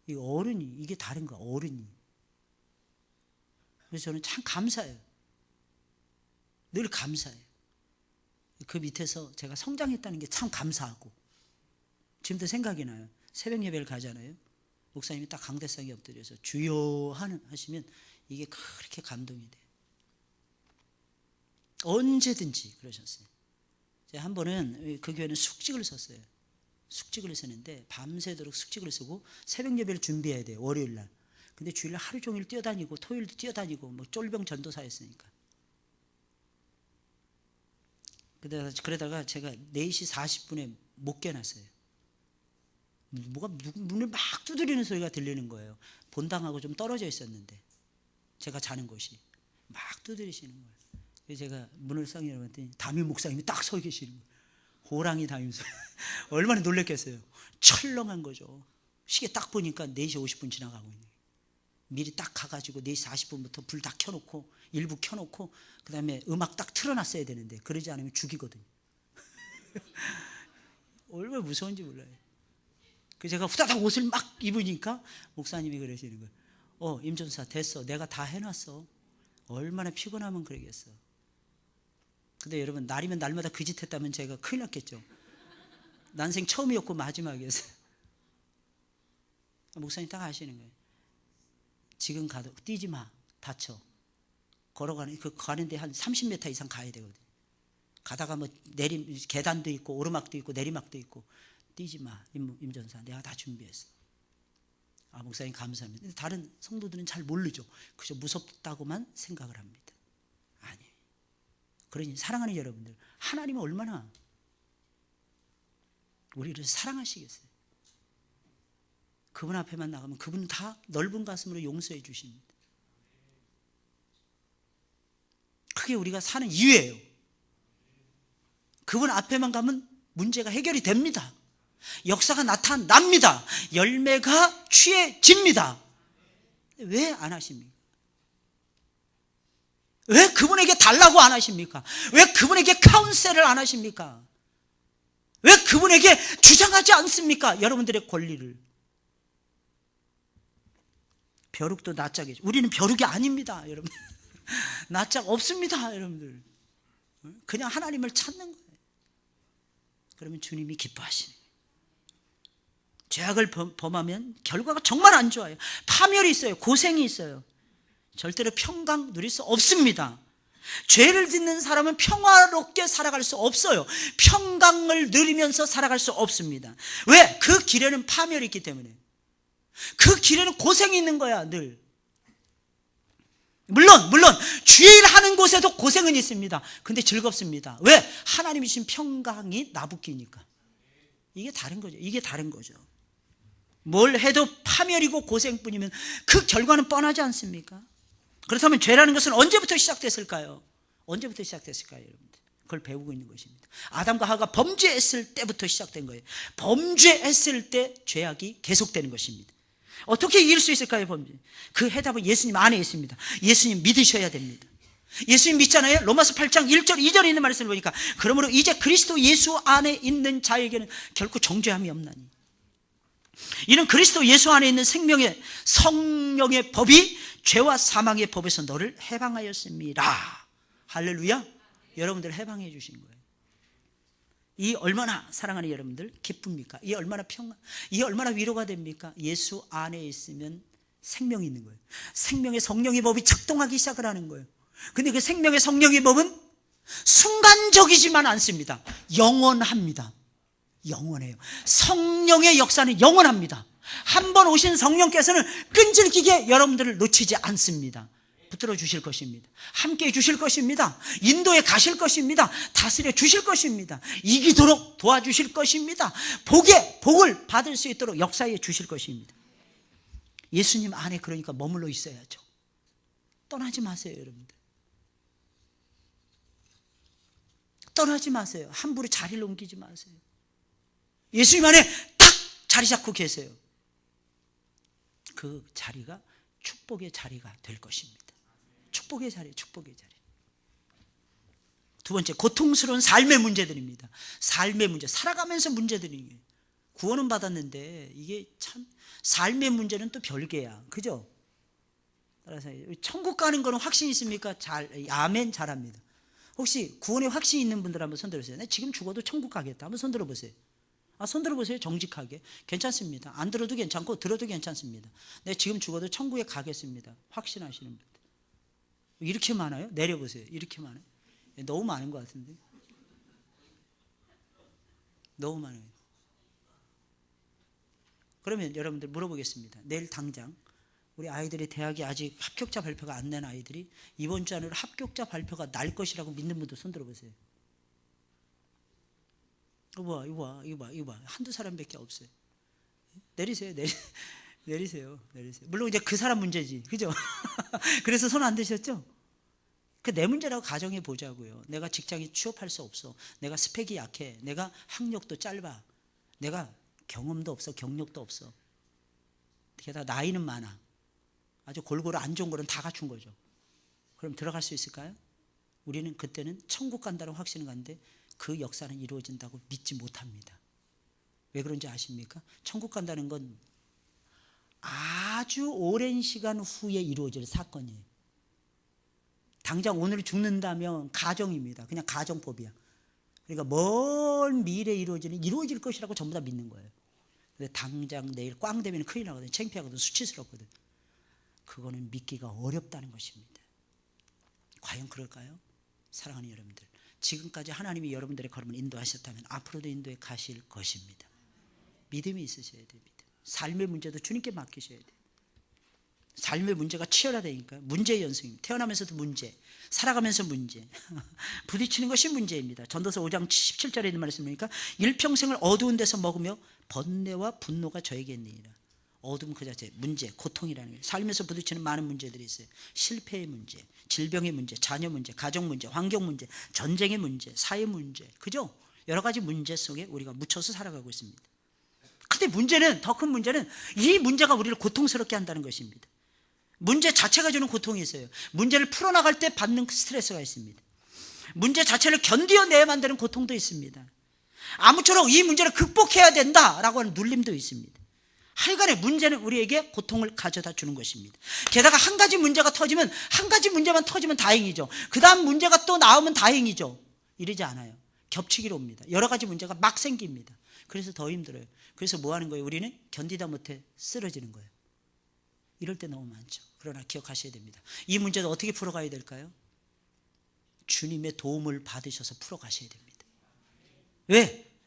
이 어른이 이게 다른 거야. 어른이. 그래서 저는 참 감사해요. 늘 감사해요. 그 밑에서 제가 성장했다는 게 참 감사하고. 지금도 생각이 나요. 새벽 예배를 가잖아요. 목사님이 딱 강대상에 엎드려서 주여 하시면 이게 그렇게 감동이 돼요. 언제든지 그러셨어요. 제가 한 번은 그 교회는 숙직을 썼어요. 숙직을 쓰는데 밤새도록 숙직을 쓰고 새벽 예배를 준비해야 돼요. 월요일 날. 근데 주일날 하루 종일 뛰어다니고 토요일도 뛰어다니고 뭐 쫄병 전도사였으니까. 그러다가 제가 4시 40분에 못 깨놨어요. 뭐가 문을 막 두드리는 소리가 들리는 거예요. 본당하고 좀 떨어져 있었는데 제가 자는 곳이 막 두드리시는 거예요. 그래서 제가 문을 싹 열어봤더니 담임 목사님이 딱 서 계시는 거예요. 호랑이 담임소. 얼마나 놀랬겠어요. 철렁한 거죠. 시계 딱 보니까 4시 50분 지나가고 있는 거예요. 미리 딱 가가지고 4시 40분부터 불 다 켜놓고 일부 켜놓고 그 다음에 음악 딱 틀어놨어야 되는데 그러지 않으면 죽이거든요. 얼마나 무서운지 몰라요. 그래서 제가 후다닥 옷을 막 입으니까 목사님이 그러시는 거예요. 임전사 됐어. 내가 다 해놨어. 얼마나 피곤하면 그러겠어. 근데 여러분 날이면 날마다 그 짓 했다면 제가 큰일 났겠죠. 난생 처음이었고 마지막이었어요. 목사님 딱 하시는 거예요. 지금 가도 뛰지 마. 다쳐. 가는데 한 30m 이상 가야 되거든요. 가다가 뭐 계단도 있고 오르막도 있고 내리막도 있고 뛰지 마. 임전사 내가 다 준비했어. 목사님 감사합니다. 근데 다른 성도들은 잘 모르죠. 그저 무섭다고만 생각을 합니다. 아니에요. 그러니 사랑하는 여러분들, 하나님은 얼마나 우리를 사랑하시겠어요. 그분 앞에만 나가면 그분은 다 넓은 가슴으로 용서해 주십니다. 그게 우리가 사는 이유예요. 그분 앞에만 가면 문제가 해결이 됩니다. 역사가 나타납니다. 열매가 취해집니다. 왜 안 하십니까? 왜 그분에게 달라고 안 하십니까? 왜 그분에게 카운셀을 안 하십니까? 왜 그분에게 주장하지 않습니까? 여러분들의 권리를. 벼룩도 낯짝이죠. 우리는 벼룩이 아닙니다, 여러분. 낯짝 없습니다, 여러분들. 그냥 하나님을 찾는 거예요. 그러면 주님이 기뻐하시는 거예요. 죄악을 범하면 결과가 정말 안 좋아요. 파멸이 있어요. 고생이 있어요. 절대로 평강 누릴 수 없습니다. 죄를 짓는 사람은 평화롭게 살아갈 수 없어요. 평강을 누리면서 살아갈 수 없습니다. 왜? 그 길에는 파멸이 있기 때문에. 그 길에는 고생이 있는 거야, 늘. 물론 주일 하는 곳에도 고생은 있습니다. 근데 즐겁습니다. 왜? 하나님이 주신 평강이 나붙기니까. 이게 다른 거죠. 뭘 해도 파멸이고 고생뿐이면 그 결과는 뻔하지 않습니까? 그렇다면 죄라는 것은 언제부터 시작됐을까요? 여러분들? 그걸 배우고 있는 것입니다. 아담과 하와가 범죄했을 때부터 시작된 거예요. 범죄했을 때 죄악이 계속되는 것입니다. 어떻게 이길 수 있을까요, 범죄? 그 해답은 예수님 안에 있습니다. 예수님 믿으셔야 됩니다. 예수님 믿잖아요. 로마서 8장 1절 2절에 있는 말씀을 보니까 그러므로 이제 그리스도 예수 안에 있는 자에게는 결코 정죄함이 없나니 이는 그리스도 예수 안에 있는 생명의 성령의 법이 죄와 사망의 법에서 너를 해방하였습니다. 할렐루야. 여러분들 해방해 주신 거예요. 이 얼마나 사랑하는 여러분들 기쁩니까? 이 얼마나 이 얼마나 위로가 됩니까? 예수 안에 있으면 생명이 있는 거예요. 생명의 성령의 법이 작동하기 시작을 하는 거예요. 근데 그 생명의 성령의 법은 순간적이지만 않습니다. 영원합니다. 영원해요. 성령의 역사는 영원합니다. 한 번 오신 성령께서는 끈질기게 여러분들을 놓치지 않습니다. 붙들어 주실 것입니다. 함께 해 주실 것입니다. 인도에 가실 것입니다. 다스려 주실 것입니다. 이기도록 도와주실 것입니다. 복을 받을 수 있도록 역사해 주실 것입니다. 예수님 안에 그러니까 머물러 있어야죠. 떠나지 마세요, 여러분들. 떠나지 마세요. 함부로 자리를 옮기지 마세요. 예수님 안에 딱 자리 잡고 계세요. 그 자리가 축복의 자리가 될 것입니다. 축복의 자리. 두 번째, 고통스러운 삶의 문제들입니다. 삶의 문제, 살아가면서 문제들이 구원은 받았는데 이게 참 삶의 문제는 또 별개야. 그죠? 따라서 천국 가는 거는 확신이 있습니까? 아멘 잘합니다. 혹시 구원에 확신이 있는 분들 한번 손 들어보세요. 지금 죽어도 천국 가겠다. 한번 손 들어보세요. 손 들어보세요. 정직하게. 괜찮습니다. 안 들어도 괜찮고 들어도 괜찮습니다. 지금 죽어도 천국에 가겠습니다. 확신하시는 분들. 이렇게 많아요? 내려보세요. 이렇게 많아요? 너무 많은 것 같은데. 너무 많아요. 그러면 여러분들 물어보겠습니다. 내일 당장 우리 아이들이 대학에 아직 합격자 발표가 안 난 아이들이 이번 주 안으로 합격자 발표가 날 것이라고 믿는 분들 손 들어보세요. 이거 봐. 한두 사람밖에 없어요. 내리세요. 내리세요. 물론 이제 그 사람 문제지. 그죠? 그래서 손 안 드셨죠? 내 문제라고 가정해 보자고요. 내가 직장에 취업할 수 없어. 내가 스펙이 약해. 내가 학력도 짧아. 내가 경험도 없어. 경력도 없어. 게다가 나이는 많아. 아주 골고루 안 좋은 거는 다 갖춘 거죠. 그럼 들어갈 수 있을까요? 우리는 그때는 천국 간다는 확신을 갖는데 그 역사는 이루어진다고 믿지 못합니다. 왜 그런지 아십니까? 천국 간다는 건 아주 오랜 시간 후에 이루어질 사건이에요. 당장 오늘 죽는다면 가정입니다. 그냥 가정법이야. 그러니까 먼 미래에 이루어질 것이라고 전부 다 믿는 거예요. 근데 당장 내일 꽝 되면 큰일 나거든. 창피하거든. 수치스럽거든. 그거는 믿기가 어렵다는 것입니다. 과연 그럴까요? 사랑하는 여러분들, 지금까지 하나님이 여러분들의 걸음을 인도하셨다면 앞으로도 인도해 가실 것입니다. 믿음이 있으셔야 됩니다. 삶의 문제도 주님께 맡기셔야 돼요. 삶의 문제가 치열하다니까요. 문제의 연속입니다. 태어나면서도 문제, 살아가면서 문제, 부딪히는 것이 문제입니다. 전도서 5장 17절에 있는 말씀입니까? 일평생을 어두운 데서 먹으며 번뇌와 분노가 저에게 있느니라. 어둠 그 자체, 문제, 고통이라는 거예요. 삶에서 부딪히는 많은 문제들이 있어요. 실패의 문제, 질병의 문제, 자녀 문제, 가정 문제, 환경 문제, 전쟁의 문제, 사회 문제, 그죠? 여러 가지 문제 속에 우리가 묻혀서 살아가고 있습니다. 근데 문제는, 더 큰 문제는 이 문제가 우리를 고통스럽게 한다는 것입니다. 문제 자체가 주는 고통이 있어요. 문제를 풀어나갈 때 받는 스트레스가 있습니다. 문제 자체를 견뎌내야만 되는 고통도 있습니다. 아무쪼록 이 문제를 극복해야 된다라고 하는 눌림도 있습니다. 하여간에 문제는 우리에게 고통을 가져다 주는 것입니다. 게다가 한 가지 문제가 터지면, 한 가지 문제만 터지면 다행이죠. 그 다음 문제가 또 나오면 다행이죠. 이러지 않아요. 겹치기로 옵니다. 여러 가지 문제가 막 생깁니다. 그래서 더 힘들어요. 그래서 뭐 하는 거예요? 우리는 견디다 못해 쓰러지는 거예요. 이럴 때 너무 많죠. 그러나 기억하셔야 됩니다. 이 문제도 어떻게 풀어가야 될까요? 주님의 도움을 받으셔서 풀어가셔야 됩니다.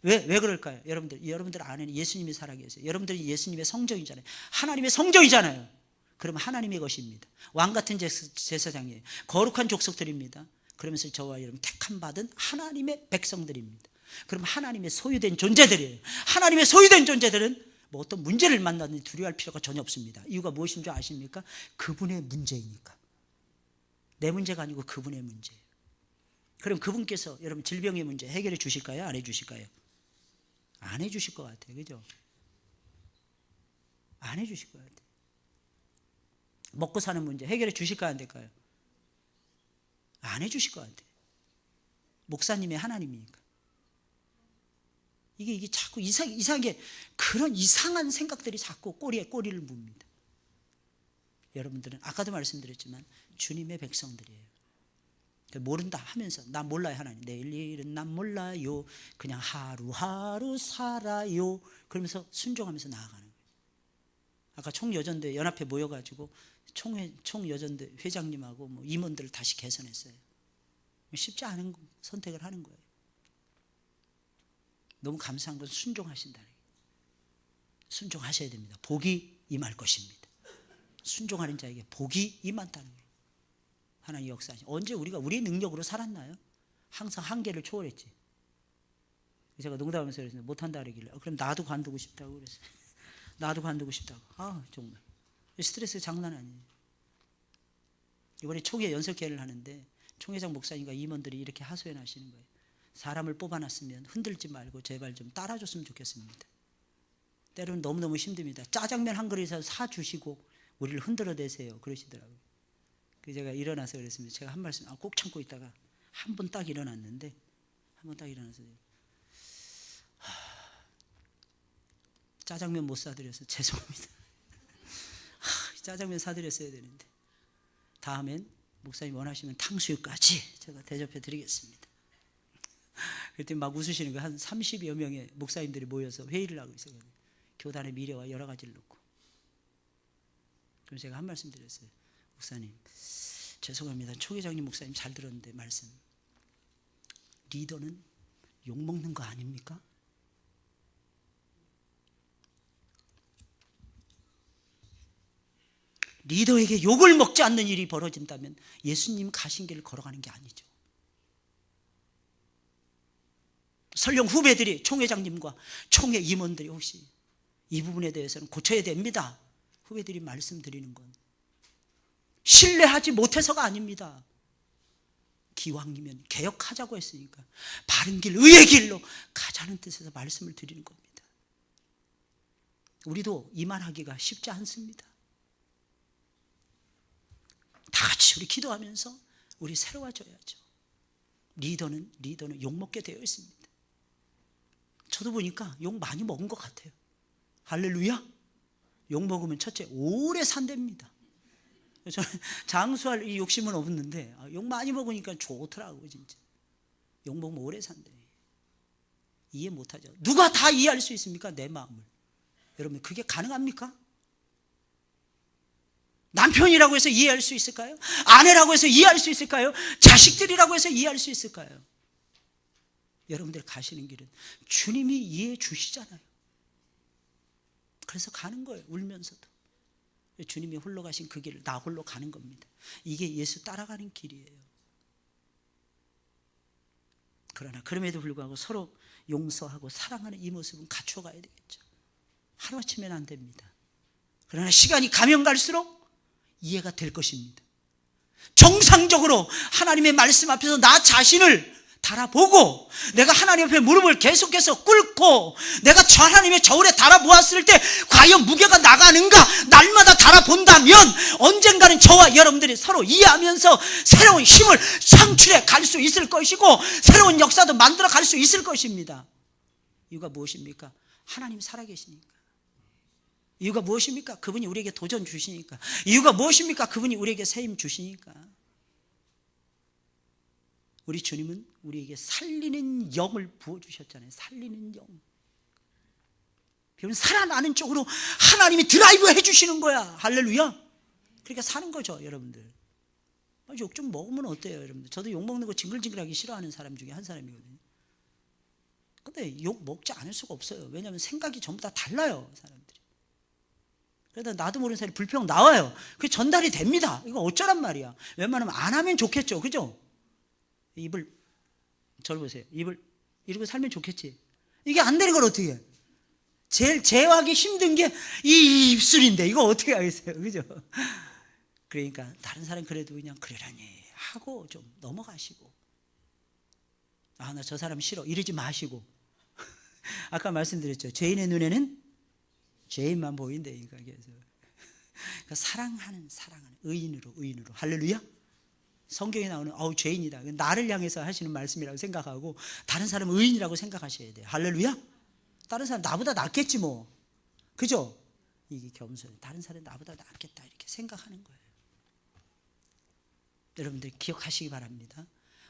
왜 그럴까요? 여러분들 안에는 예수님이 살아계세요. 여러분들이 예수님의 성정이잖아요. 하나님의 성정이잖아요. 그러면 하나님의 것입니다. 왕같은 제사장이에요. 거룩한 족속들입니다. 그러면서 저와 여러분 택함 받은 하나님의 백성들입니다. 그럼 하나님의 소유된 존재들이에요. 하나님의 소유된 존재들은 뭐 어떤 문제를 만나든지 두려워할 필요가 전혀 없습니다. 이유가 무엇인 줄 아십니까? 그분의 문제이니까. 내 문제가 아니고 그분의 문제예요. 그럼 그분께서 여러분 질병의 문제 해결해 주실까요? 안 해 주실까요? 안 해 주실 것 같아요. 그죠? 안 해 주실 것 같아요. 먹고 사는 문제 해결해 주실까요? 안 될까요? 안 해 주실 것 같아요. 목사님의 하나님이니까. 이게 자꾸 이상하게 그런 이상한 생각들이 자꾸 꼬리에 꼬리를 뭅니다. 여러분들은 아까도 말씀드렸지만 주님의 백성들이에요. 모른다 하면서 난 몰라요 하나님. 내일 일은 난 몰라요. 그냥 하루하루 살아요. 그러면서 순종하면서 나아가는 거예요. 아까 총여전대 연합회 모여가지고 총여전대 회장님하고 뭐 임원들을 다시 개선했어요. 쉽지 않은 선택을 하는 거예요. 너무 감사한 건 순종하신다는 거예요. 순종하셔야 됩니다. 복이 임할 것입니다. 순종하는 자에게 복이 임한다는 거예요. 하나님 역사하시. 언제 우리가 우리의 능력으로 살았나요? 항상 한계를 초월했지. 제가 농담하면서 그랬어요. 못한다 그러길래 그럼 나도 관두고 싶다고 그랬어요. 나도 관두고 싶다고. 정말 스트레스 장난 아니에요. 이번에 총회 연설회를 하는데 총회장 목사님과 임원들이 이렇게 하소연하시는 거예요. 사람을 뽑아놨으면 흔들지 말고 제발 좀 따라줬으면 좋겠습니다. 때로는 너무너무 힘듭니다. 짜장면 한 그릇에서 사주시고 우리를 흔들어대세요. 그러시더라고요. 그래서 제가 일어나서 그랬습니다. 제가 한 말씀 꼭 참고 있다가 한 번 딱 일어났는데 일어나서 짜장면 못 사드려서 죄송합니다. 짜장면 사드렸어야 되는데 다음엔 목사님 원하시면 탕수육까지 제가 대접해 드리겠습니다. 그랬더니 막 웃으시는 거예요. 한 30여 명의 목사님들이 모여서 회의를 하고 있어요. 교단의 미래와 여러 가지를 놓고. 그럼 제가 한 말씀 드렸어요. 목사님 죄송합니다. 초회장님 목사님 잘 들었는데 말씀. 리더는 욕먹는 거 아닙니까? 리더에게 욕을 먹지 않는 일이 벌어진다면 예수님 가신 길을 걸어가는 게 아니죠. 설령 후배들이 총회장님과 총회 임원들이 혹시 이 부분에 대해서는 고쳐야 됩니다. 후배들이 말씀드리는 건 신뢰하지 못해서가 아닙니다. 기왕이면 개혁하자고 했으니까 바른 길, 의의 길로 가자는 뜻에서 말씀을 드리는 겁니다. 우리도 이만하기가 쉽지 않습니다. 다 같이 우리 기도하면서 우리 새로워져야죠. 리더는 욕먹게 되어 있습니다. 저도 보니까 욕 많이 먹은 것 같아요. 할렐루야. 욕 먹으면 첫째 오래 산답니다. 저는 장수할 이 욕심은 없는데 욕 많이 먹으니까 좋더라고요. 진짜 욕 먹으면 오래 산대. 이해 못하죠. 누가 다 이해할 수 있습니까? 내 마음을. 여러분 그게 가능합니까? 남편이라고 해서 이해할 수 있을까요? 아내라고 해서 이해할 수 있을까요? 자식들이라고 해서 이해할 수 있을까요? 여러분들 가시는 길은 주님이 이해해 주시잖아요. 그래서 가는 거예요. 울면서도. 주님이 홀로 가신 그 길을 나 홀로 가는 겁니다. 이게 예수 따라가는 길이에요. 그러나 그럼에도 불구하고 서로 용서하고 사랑하는 이 모습은 갖춰가야 되겠죠. 하루아침에는 안 됩니다. 그러나 시간이 가면 갈수록 이해가 될 것입니다. 정상적으로 하나님의 말씀 앞에서 나 자신을 달아보고 내가 하나님 앞에 무릎을 계속해서 꿇고 내가 저 하나님의 저울에 달아보았을 때 과연 무게가 나가는가 날마다 달아본다면 언젠가는 저와 여러분들이 서로 이해하면서 새로운 힘을 창출해 갈 수 있을 것이고 새로운 역사도 만들어 갈 수 있을 것입니다. 이유가 무엇입니까? 하나님 살아계시니까. 이유가 무엇입니까? 그분이 우리에게 도전 주시니까. 이유가 무엇입니까? 그분이 우리에게 세임 주시니까. 우리 주님은 우리에게 살리는 영을 부어주셨잖아요. 살리는 영. 여러분 살아나는 쪽으로 하나님이 드라이브 해주시는 거야. 할렐루야. 그러니까 사는 거죠 여러분들. 욕 좀 먹으면 어때요 여러분들? 저도 욕 먹는 거 징글징글하기 싫어하는 사람 중에 한 사람이거든요. 근데 욕 먹지 않을 수가 없어요. 왜냐하면 생각이 전부 다 달라요 사람들이. 그러다 나도 모르는 사이에 불평 나와요. 그게 전달이 됩니다. 이거 어쩌란 말이야. 웬만하면 안 하면 좋겠죠. 그죠? 입을 저를 보세요. 입을 이러고 살면 좋겠지. 이게 안 되는 걸 어떻게 해? 제일 제어하기 힘든 게 이 입술인데 이거 어떻게 하겠어요? 그죠? 그러니까 다른 사람 그래도 그냥 그러라니 하고 좀 넘어가시고 아, 나 저 사람 싫어 이러지 마시고 아까 말씀드렸죠. 죄인의 눈에는 죄인만 보인다니까. 그러니까 사랑하는 의인으로 할렐루야. 성경에 나오는 죄인이다. 나를 향해서 하시는 말씀이라고 생각하고 다른 사람은 의인이라고 생각하셔야 돼요. 할렐루야. 다른 사람 나보다 낫겠지 뭐. 그죠? 이게 겸손. 다른 사람 나보다 낫겠다 이렇게 생각하는 거예요. 여러분들 기억하시기 바랍니다.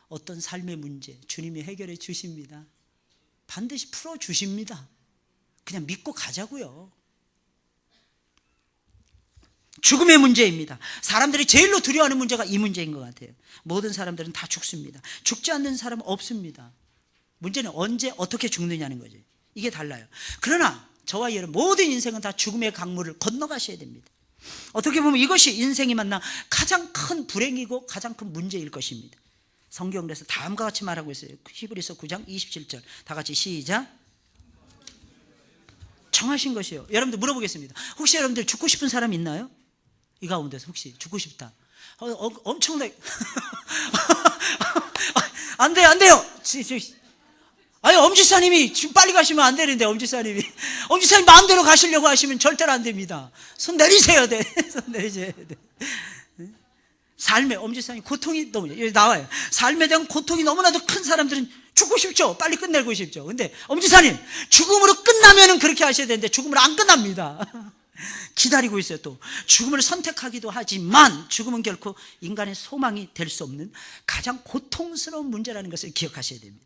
어떤 삶의 문제 주님이 해결해 주십니다. 반드시 풀어 주십니다. 그냥 믿고 가자고요. 죽음의 문제입니다. 사람들이 제일로 두려워하는 문제가 이 문제인 것 같아요. 모든 사람들은 다 죽습니다. 죽지 않는 사람은 없습니다. 문제는 언제 어떻게 죽느냐는 거죠. 이게 달라요. 그러나 저와 여러분 모든 인생은 다 죽음의 강물을 건너가셔야 됩니다. 어떻게 보면 이것이 인생이 만나 가장 큰 불행이고 가장 큰 문제일 것입니다. 성경에서 다음과 같이 말하고 있어요. 히브리서 9장 27절 다 같이 시작. 정하신 것이요. 여러분들 물어보겠습니다. 혹시 여러분들 죽고 싶은 사람 있나요? 이 가운데서 혹시 죽고 싶다. 엄청나게 안 돼요. 아니 엄지사님이 지금 빨리 가시면 안 되는데 엄지사님 마음대로 가시려고 하시면 절대로 안 됩니다. 손 내리셔야 돼. 손 내리셔야 돼. 삶에 엄지사님 고통이 너무 여기 나와요. 삶에 대한 고통이 너무나도 큰 사람들은 죽고 싶죠. 빨리 끝내고 싶죠. 근데 엄지사님 죽음으로 끝나면은 그렇게 하셔야 되는데 죽음으로 안 끝납니다. 기다리고 있어요. 또 죽음을 선택하기도 하지만 죽음은 결코 인간의 소망이 될 수 없는 가장 고통스러운 문제라는 것을 기억하셔야 됩니다.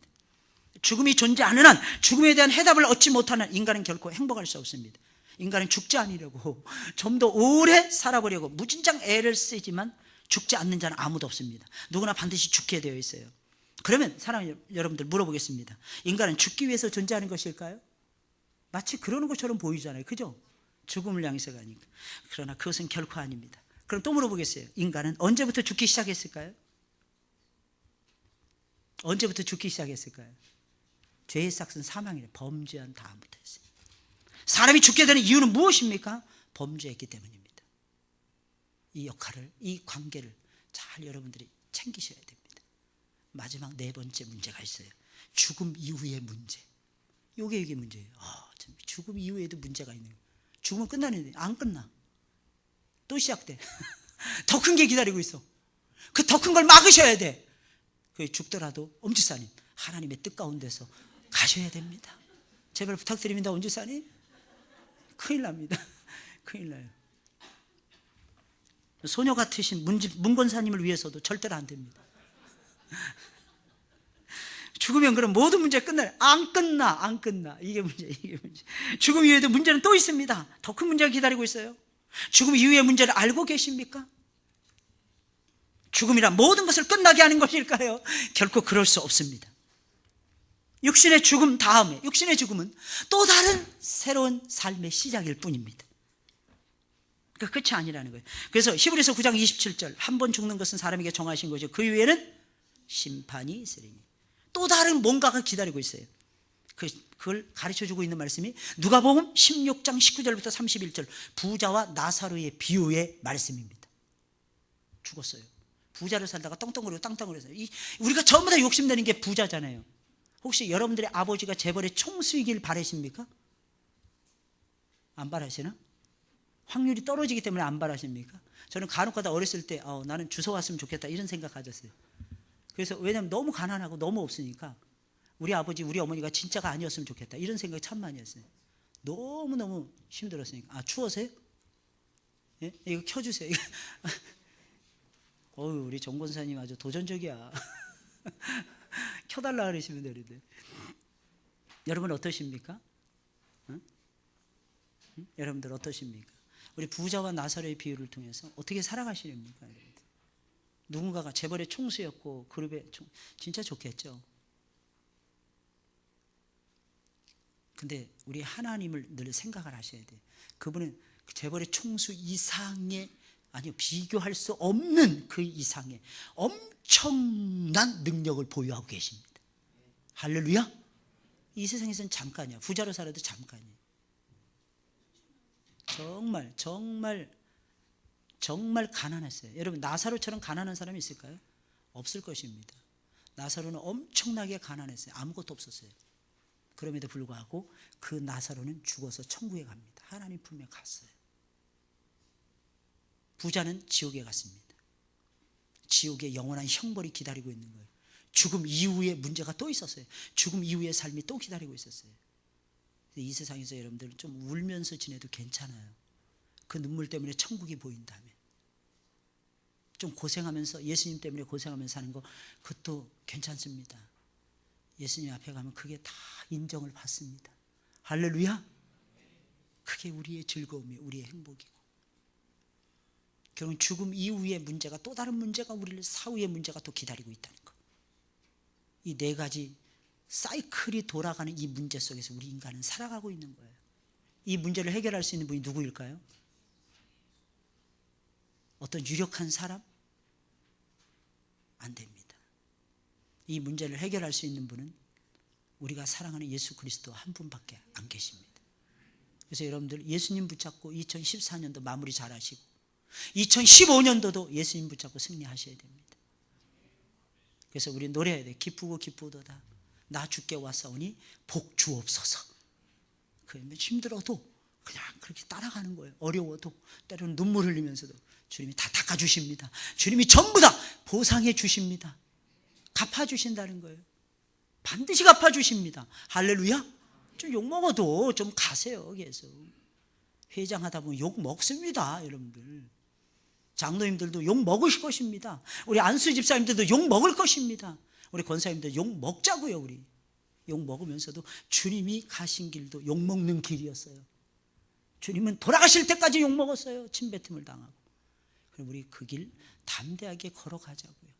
죽음이 존재하는 한 죽음에 대한 해답을 얻지 못하는 인간은 결코 행복할 수 없습니다. 인간은 죽지 않으려고 좀 더 오래 살아보려고 무진장 애를 쓰지만 죽지 않는 자는 아무도 없습니다. 누구나 반드시 죽게 되어 있어요. 그러면 사랑 여러분들 물어보겠습니다. 인간은 죽기 위해서 존재하는 것일까요? 마치 그러는 것처럼 보이잖아요. 그죠? 죽음을 향해서 가니까. 그러나 그것은 결코 아닙니다. 그럼 또 물어보겠어요. 인간은 언제부터 죽기 시작했을까요? 언제부터 죽기 시작했을까요? 죄의 삭은 사망이래. 범죄한 다음부터 했어요. 사람이 죽게 되는 이유는 무엇입니까? 범죄했기 때문입니다. 이 역할을, 이 관계를 잘 여러분들이 챙기셔야 됩니다. 마지막 네 번째 문제가 있어요. 죽음 이후의 문제. 이게 문제예요. 죽음 이후에도 문제가 있는 거예요. 죽으면 끝나는데 안 끝나. 또 시작돼. 더 큰 게 기다리고 있어. 그 더 큰 걸 막으셔야 돼. 그 죽더라도 엄지사님, 하나님의 뜻 가운데서 가셔야 됩니다. 제발 부탁드립니다. 엄지사님. 큰일 납니다. 큰일 나요. 소녀 같으신 문권사님을 위해서도 절대로 안 됩니다. 죽으면 그럼 모든 문제 끝나요. 안 끝나. 이게 문제. 죽음 이후에도 문제는 또 있습니다. 더 큰 문제가 기다리고 있어요. 죽음 이후의 문제를 알고 계십니까? 죽음이란 모든 것을 끝나게 하는 것일까요? 결코 그럴 수 없습니다. 육신의 죽음 다음에, 육신의 죽음은 또 다른 새로운 삶의 시작일 뿐입니다. 그러니까 끝이 아니라는 거예요. 그래서 히브리서 9장 27절, 한 번 죽는 것은 사람에게 정하신 거죠. 그 이후에는 심판이 있으리니. 또 다른 뭔가가 기다리고 있어요. 그걸 가르쳐주고 있는 말씀이 누가복음 16장 19절부터 31절, 부자와 나사로의 비유의 말씀입니다. 죽었어요. 부자를 살다가 떵떵거리고 땅땅거려서, 우리가 전부 다 욕심내는 게 부자잖아요. 혹시 여러분들의 아버지가 재벌의 총수이길 바라십니까? 안 바라시나? 확률이 떨어지기 때문에 안 바라십니까? 저는 간혹가다 어렸을 때 나는 주워 왔으면 좋겠다 이런 생각 가졌어요. 그래서 왜냐하면 너무 가난하고 너무 없으니까 우리 아버지 우리 어머니가 진짜가 아니었으면 좋겠다 이런 생각이 참 많이 했어요. 너무너무 힘들었으니까. 추워서요? 예? 이거 켜주세요. 우리 정 권사님 아주 도전적이야. 켜달라 그러시면 되는데. 여러분 어떠십니까? 응? 여러분들 어떠십니까? 우리 부자와 나사로의 비유를 통해서 어떻게 살아가시렵니까? 여러분들? 누군가가 재벌의 총수였고 그룹의 진짜 좋겠죠. 근데 우리 하나님을 늘 생각을 하셔야 돼요. 그분은 재벌의 총수 이상의, 아니요, 비교할 수 없는 그 이상의 엄청난 능력을 보유하고 계십니다. 할렐루야. 이 세상에서는 잠깐이야. 부자로 살아도 잠깐이에요. 정말 가난했어요. 여러분, 나사로처럼 가난한 사람이 있을까요? 없을 것입니다. 나사로는 엄청나게 가난했어요. 아무것도 없었어요. 그럼에도 불구하고 그 나사로는 죽어서 천국에 갑니다. 하나님 품에 갔어요. 부자는 지옥에 갔습니다. 지옥에 영원한 형벌이 기다리고 있는 거예요. 죽음 이후에 문제가 또 있었어요. 죽음 이후의 삶이 또 기다리고 있었어요. 이 세상에서 여러분들 좀 울면서 지내도 괜찮아요. 그 눈물 때문에 천국이 보인다면. 좀 고생하면서, 예수님 때문에 고생하면서 사는 거, 그것도 괜찮습니다. 예수님 앞에 가면 그게 다 인정을 받습니다. 할렐루야. 그게 우리의 즐거움이에요. 우리의 행복이고. 결국 죽음 이후의 문제가, 또 다른 문제가, 우리를 사후의 문제가 또 기다리고 있다는 거. 이 네 가지 사이클이 돌아가는 이 문제 속에서 우리 인간은 살아가고 있는 거예요. 이 문제를 해결할 수 있는 분이 누구일까요? 어떤 유력한 사람? 안 됩니다. 이 문제를 해결할 수 있는 분은 우리가 사랑하는 예수 그리스도 한 분밖에 안 계십니다. 그래서 여러분들 예수님 붙잡고 2014년도 마무리 잘 하시고 2015년도도 예수님 붙잡고 승리하셔야 됩니다. 그래서 우리 노래해야 돼. 기쁘고 기쁘도다. 나 주께 왔사오니 복 주옵소서. 그러면 힘들어도 그냥 그렇게 따라가는 거예요. 어려워도, 때로는 눈물 흘리면서도 주님이 다 닦아주십니다. 주님이 전부 다 보상해 주십니다. 갚아주신다는 거예요. 반드시 갚아주십니다. 할렐루야. 좀 욕먹어도 좀 가세요. 계속 회장하다 보면 욕 먹습니다. 여러분들 장로님들도 욕 먹으실 것입니다. 우리 안수 집사님들도 욕 먹을 것입니다. 우리 권사님들 욕 먹자고요. 우리 욕 먹으면서도 주님이 가신 길도 욕 먹는 길이었어요. 주님은 돌아가실 때까지 욕 먹었어요. 침뱉음을 당하고. 그럼 우리 그 길 담대하게 걸어가자고요.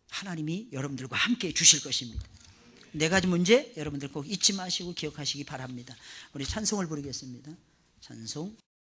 하나님이 여러분들과 함께 주실 것입니다. 네 가지 문제 여러분들 꼭 잊지 마시고 기억하시기 바랍니다. 우리 찬송을 부르겠습니다. 찬송.